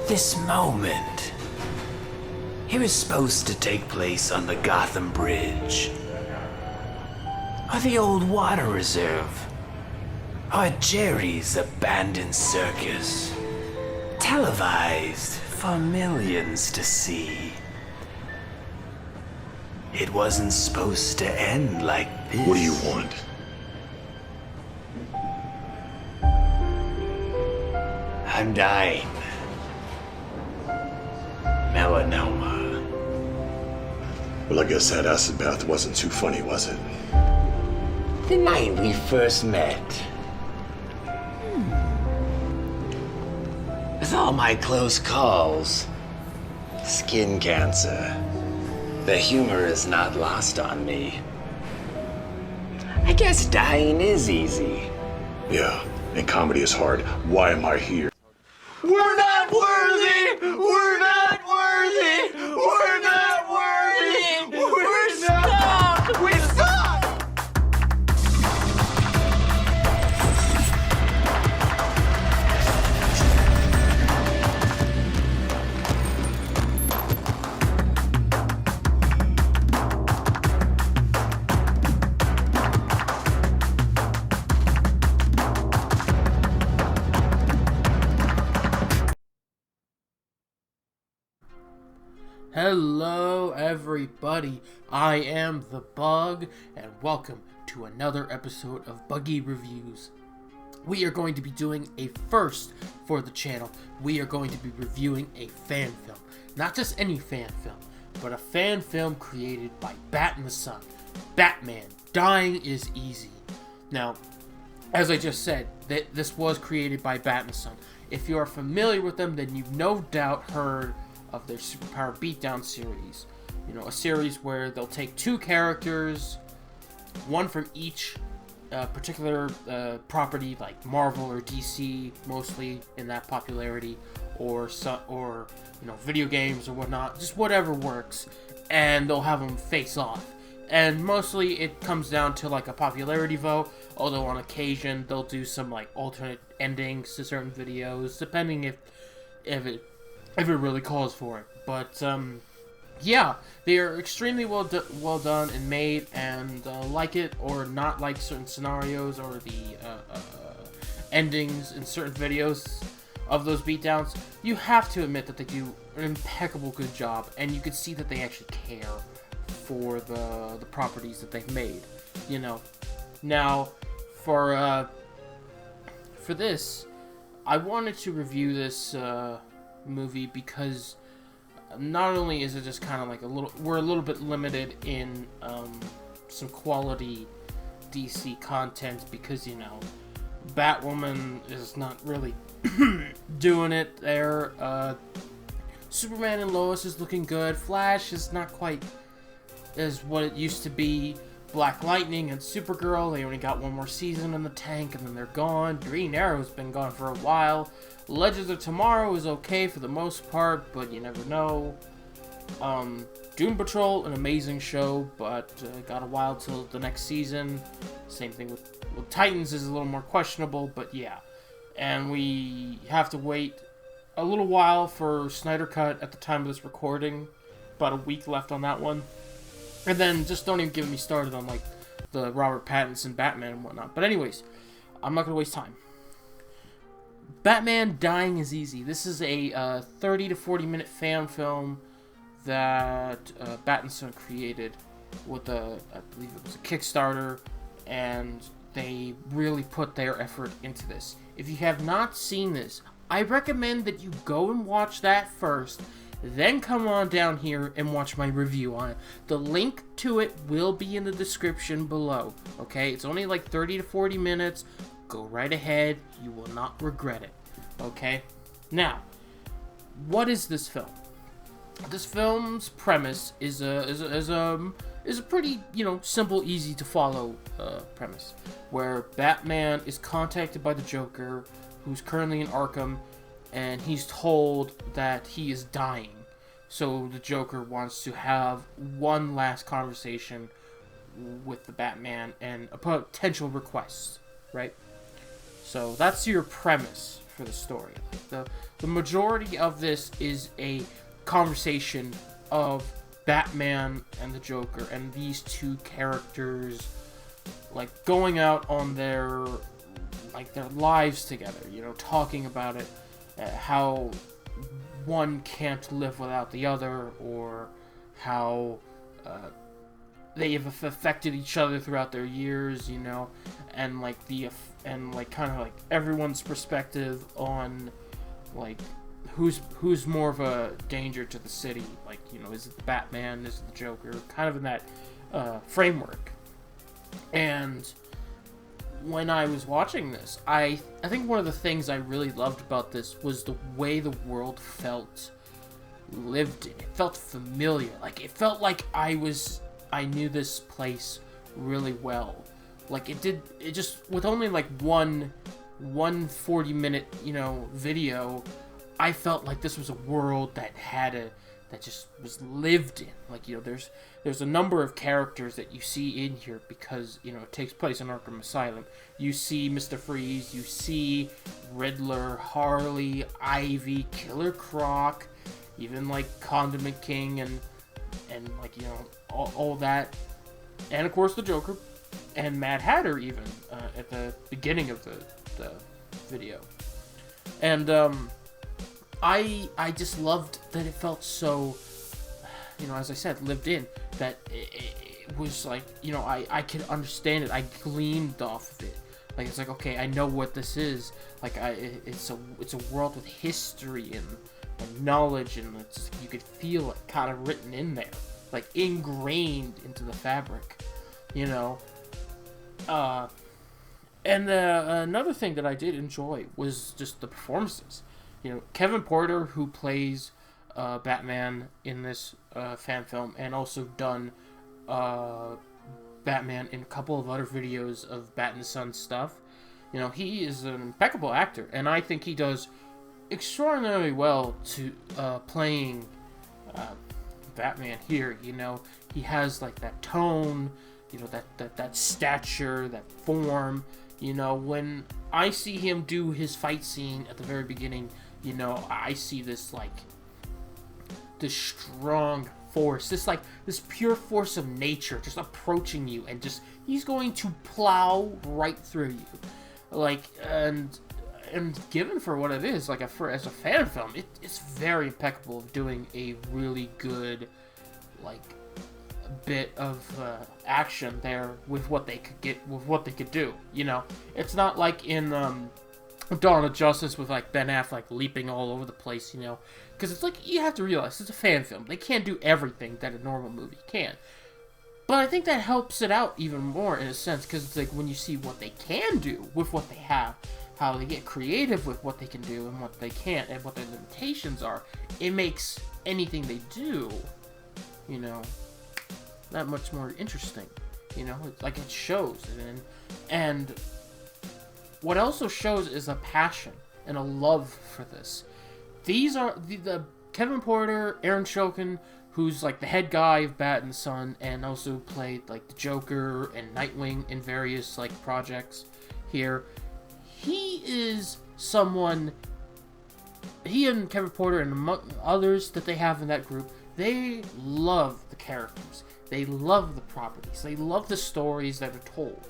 This moment, it was supposed to take place on the Gotham Bridge, or the old water reserve, or Jerry's abandoned circus, televised for millions to see. It wasn't supposed to end like this. What do you want? I'm dying. Melanoma. Well, I guess that acid bath wasn't too funny, was it? The night we first met. With all my close calls, skin cancer, the humor is not lost on me. I guess dying is easy. Yeah, and comedy is hard. Why am I here? We're not worthy! We're not worthy! We're not worthy! We're stuck! We suck! Hello everybody, I am the Bug, and welcome to another episode of Buggy Reviews. We are going to be doing a first for the channel. We are going to be reviewing a fan film. Not just any fan film, but a fan film created by Bat in the Sun. Batman, Dying is Easy. Now, as I just said, this was created by Bat in the Sun. If you are familiar with them, then you've no doubt heard of their Superpower Beatdown series. You know, a series where they'll take two characters, one from each particular property, like Marvel or DC, mostly in that popularity, or you know, video games or whatnot, just whatever works, and they'll have them face off. And mostly it comes down to like a popularity vote, although on occasion they'll do some like alternate endings to certain videos, depending if it really calls for it. But yeah, they are extremely well done and made, and like it or not like certain scenarios or the endings in certain videos of those beatdowns, you have to admit that they do an impeccable good job, and you can see that they actually care for the properties that they've made. You know, now for this, I wanted to review this movie because not only is it just kind of like we're a little bit limited in some quality DC content, because, you know, Batwoman is not really doing it there. Superman and Lois is looking good. Flash is not quite as what it used to be. Black Lightning and Supergirl, they only got one more season in the tank and then they're gone. Green Arrow's been gone for a while. Legends of Tomorrow is okay for the most part, but you never know. Doom Patrol, an amazing show, but got a while till the next season. Same thing with Titans, is a little more questionable, but yeah. And we have to wait a little while for Snyder Cut at the time of this recording. About a week left on that one. And then just don't even get me started on like the Robert Pattinson Batman and whatnot. But anyways, I'm not going to waste time. Batman Dying is Easy. This is a 30 to 40 minute fan film that Bat and Son created with I believe it was a Kickstarter, and they really put their effort into this. If you have not seen this, I recommend that you go and watch that first, then come on down here and watch my review on it. The link to it will be in the description below, okay? It's only like 30 to 40 minutes. Go right ahead. You will not regret it, okay? Now, what is this film? This film's premise is a pretty, you know, simple, easy to follow premise, where Batman is contacted by the Joker, who's currently in Arkham, and he's told that he is dying. So the Joker wants to have one last conversation with the Batman and a potential request, right? So that's your premise for the story. Like the majority of this is a conversation of Batman and the Joker and these two characters like going out on their lives together, you know, talking about it, how one can't live without the other, or how they have affected each other throughout their years, you know, and like kind of like everyone's perspective on like who's more of a danger to the city, like, you know, is it the Batman, is it the Joker, kind of in that framework. And when I was watching this, I think one of the things I really loved about this was the way the world felt lived in. It felt familiar. Like, it felt like I knew this place really well. Like, it just, with only like one 40-minute, you know, video, I felt like this was a world that just was lived in. Like, you know, there's a number of characters that you see in here because, you know, it takes place in Arkham Asylum. You see Mr. Freeze, you see Riddler, Harley, Ivy, Killer Croc, even like Condiment King and like, you know, all that, and of course the Joker and Mad Hatter even at the beginning of the video. And I just loved that it felt so, you know, as I said, lived in, that it was like, you know, I could understand it. I gleamed off of it. Like, it's like, okay, I know what this is. Like, it's a world with history and knowledge, and you could feel it kind of written in there, like ingrained into the fabric, you know. And another thing that I did enjoy was just the performances. You know, Kevin Porter, who plays Batman in this fan film, and also done Batman in a couple of other videos of Bat and Son stuff. You know, he is an impeccable actor, and I think he does extraordinarily well to playing Batman here. You know, he has like that tone, you know, that stature, that form. You know, when I see him do his fight scene at the very beginning, you know, I see this like this strong force, this pure force of nature just approaching you, and just he's going to plow right through you, like, and given for what it is, like as a fan film, it's very impeccable of doing a really good like bit of action there with what they could do. You know, it's not like in Dawn of Justice with like Ben Affleck leaping all over the place, you know, because it's like, you have to realize it's a fan film. They can't do everything that a normal movie can. But I think that helps it out even more in a sense, because it's like when you see what they can do with what they have, how they get creative with what they can do and what they can't, and what their limitations are, it makes anything they do, you know, that much more interesting. You know, it's like it shows. And what also shows is a passion and a love for this. These are the Kevin Porter, Aaron Shokin, who's like the head guy of Bat and Son, and also played like the Joker and Nightwing in various like projects here. He is someone, he and Kevin Porter and among others that they have in that group, they love the characters. They love the properties. They love the stories that are told.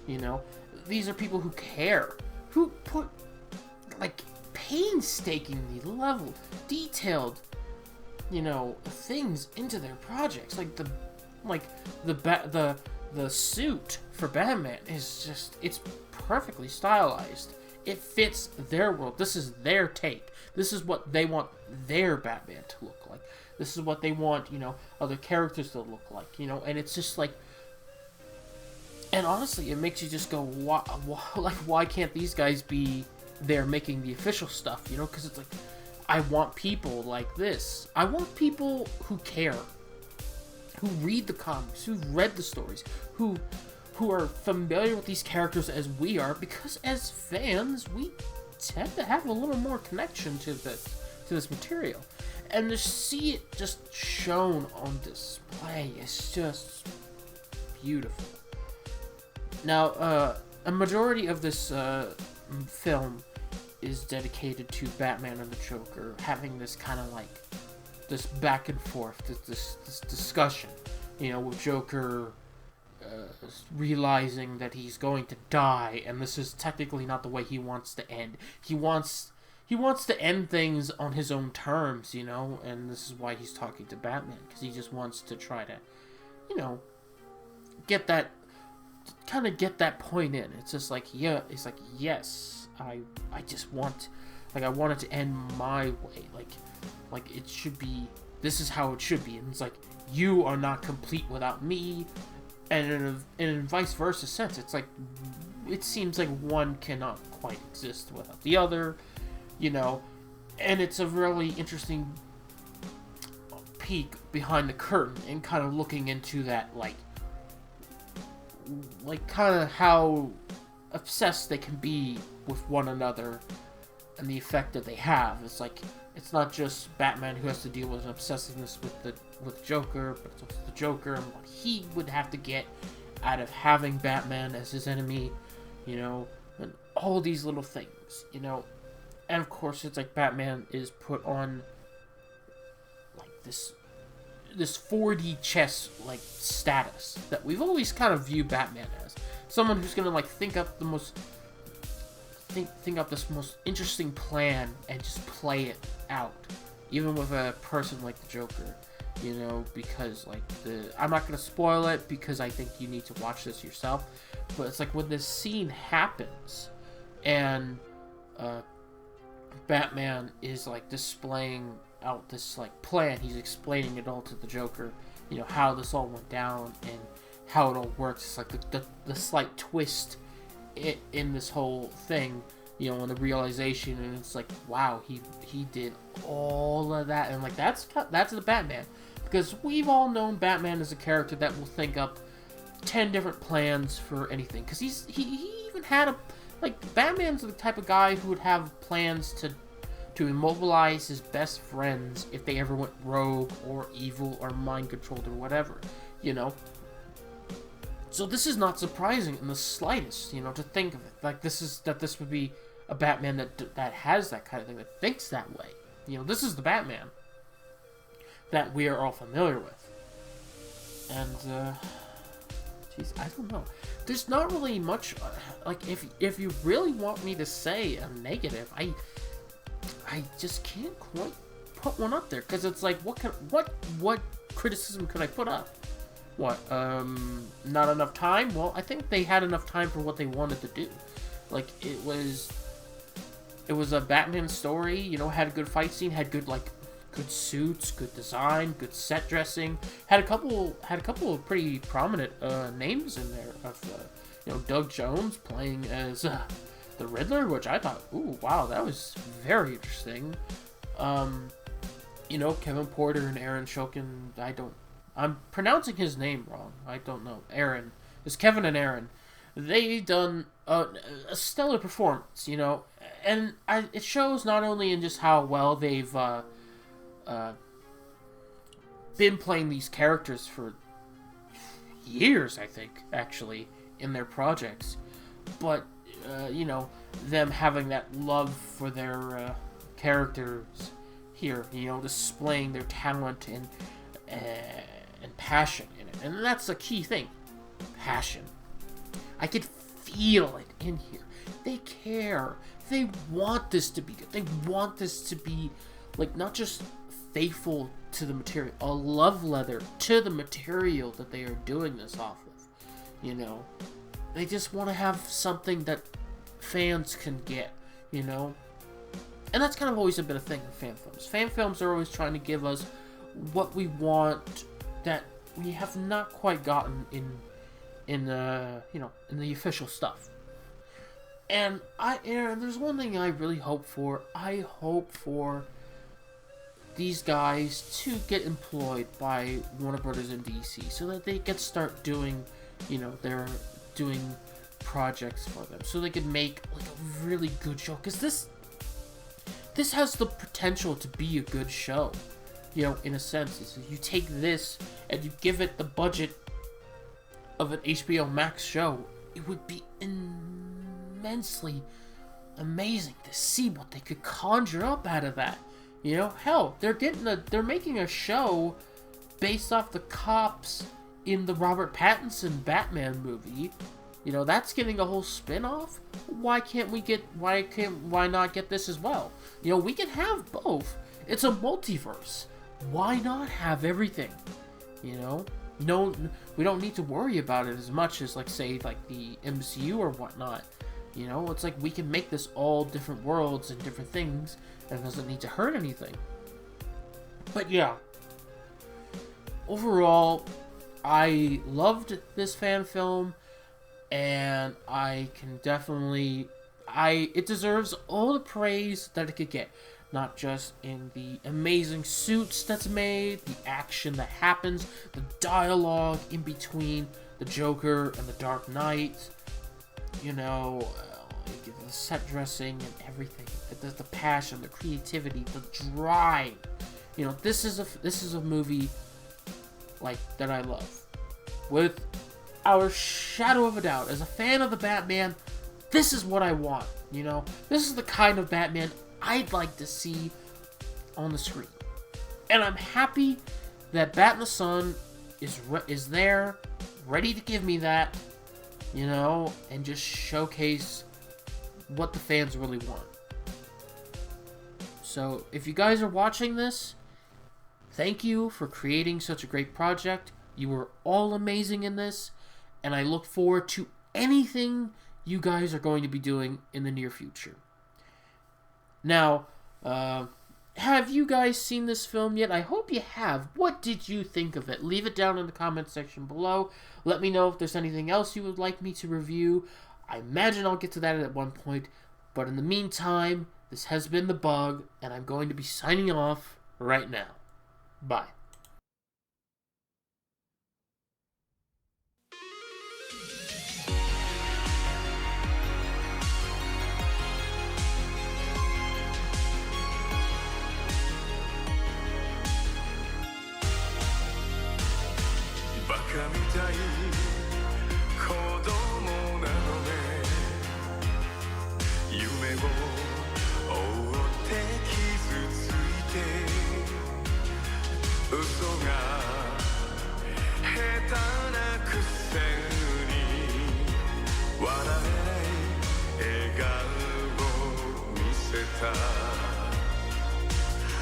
You know, these are people who care, who put like painstakingly leveled, detailed, you know, things into their projects. Like the suit for Batman is just, it's perfectly stylized. It fits their world. This is their take. This is what they want their Batman to look like. This is what they want, you know, other characters to look like, you know, and it's just like, and honestly, it makes you just go, why can't these guys be there making the official stuff, you know, because it's like, I want people like this. I want people who care, who read the comics, who've read the stories, who are familiar with these characters as we are, because as fans, we tend to have a little more connection to this material. And to see it just shown on display is just beautiful. Now, a majority of this film is dedicated to Batman and the Joker having this kind of like this back and forth, this discussion, you know, with Joker realizing that he's going to die, and this is technically not the way he wants to end. He wants to end things on his own terms, you know, and this is why he's talking to Batman, because he just wants to try to, you know, get that point in. It's just like, yeah, it's like, yes, I just want, like, I want it to end my way, like it should be, this is how it should be, and it's like, you are not complete without me, and in a vice versa sense, it's like, it seems like one cannot quite exist without the other, you know, and it's a really interesting peek behind the curtain and kind of looking into that, like kind of how obsessed they can be with one another and the effect that they have. It's like, it's not just Batman who has to deal with an obsessiveness with Joker, but it's also the Joker and what he would have to get out of having Batman as his enemy, you know, and all these little things, you know. And of course, it's like Batman is put on like this 4D chess like status that we've always kind of viewed Batman as someone who's gonna like think up this most interesting plan and just play it out, even with a person like the Joker, you know, because like I'm not gonna spoil it because I think you need to watch this yourself, but it's like when this scene happens and Batman is like displaying out this like plan, he's explaining it all to the Joker, you know, how this all went down and how it all works. It's like the slight twist in this whole thing, you know, and the realization, and it's like, wow, he did all of that, and like that's the Batman, because we've all known Batman as a character that will think up 10 different plans for anything, because he even had Batman's the type of guy who would have plans to immobilize his best friends if they ever went rogue or evil or mind controlled or whatever, you know. So this is not surprising in the slightest, you know, to think of it like this would be a Batman that has that kind of thing, that thinks that way. You know, this is the Batman that we are all familiar with. And jeez, I don't know. There's not really much like if you really want me to say a negative, I just can't quite put one up there, because it's like, what criticism could I put up? What, not enough time? Well, I think they had enough time for what they wanted to do. Like, it was a Batman story, you know, had a good fight scene, had good suits, good design, good set dressing, had a couple of pretty prominent names in there of you know, Doug Jones playing as the Riddler, which I thought, ooh, wow, that was very interesting. You know, Kevin Porter and Aaron Shokin, I'm pronouncing his name wrong. I don't know. Aaron. It's Kevin and Aaron. They done a stellar performance, you know, and it shows not only in just how well they've been playing these characters for years, I think, actually, in their projects, but you know, them having that love for their characters here, you know, displaying their talent and passion in it. And that's a key thing. Passion. I could feel it in here. They care. They want this to be good. They want this to be, like, not just faithful to the material, a love letter to the material that they are doing this off of. You know? They just want to have something that fans can get, you know? And that's kind of always been a thing in fan films. Fan films are always trying to give us what we want that we have not quite gotten in you know, in the official stuff. And there's one thing I really hope for. I hope for these guys to get employed by Warner Brothers and DC so that they can start doing, you know, they're doing projects for them, so they can make like a really good show, because this has the potential to be a good show, you know, in a sense. Is you take this and you give it the budget of an HBO Max show, it would be immensely amazing to see what they could conjure up out of that. You know, hell, they're making a show based off the cops in the Robert Pattinson Batman movie. You know, that's getting a whole spin-off. Why not get this as well? You know, we can have both. It's a multiverse. Why not have everything? You know? No, we don't need to worry about it as much as, like, say, like the MCU or whatnot. You know, it's like we can make this all different worlds and different things, and it doesn't need to hurt anything. But yeah, overall, I loved this fan film, and I can definitely, it deserves all the praise that it could get. Not just in the amazing suits that's made, the action that happens, the dialogue in between the Joker and the Dark Knight, you know, the set dressing and everything, the passion, the creativity, the drive. You know, this is a movie like that I love. Without a shadow of a doubt, as a fan of the Batman, this is what I want. You know, this is the kind of Batman I'd like to see on the screen. And I'm happy that Bat in the Sun is there, ready to give me that, you know, and just showcase what the fans really want. So, if you guys are watching this, thank you for creating such a great project. You were all amazing in this, and I look forward to anything you guys are going to be doing in the near future. Now, have you guys seen this film yet? I hope you have. What did you think of it? Leave it down in the comment section below. Let me know if there's anything else you would like me to review. I imagine I'll get to that at one point. But in the meantime, this has been The Bug, and I'm going to be signing off right now. Bye.笑えない笑顔を見せた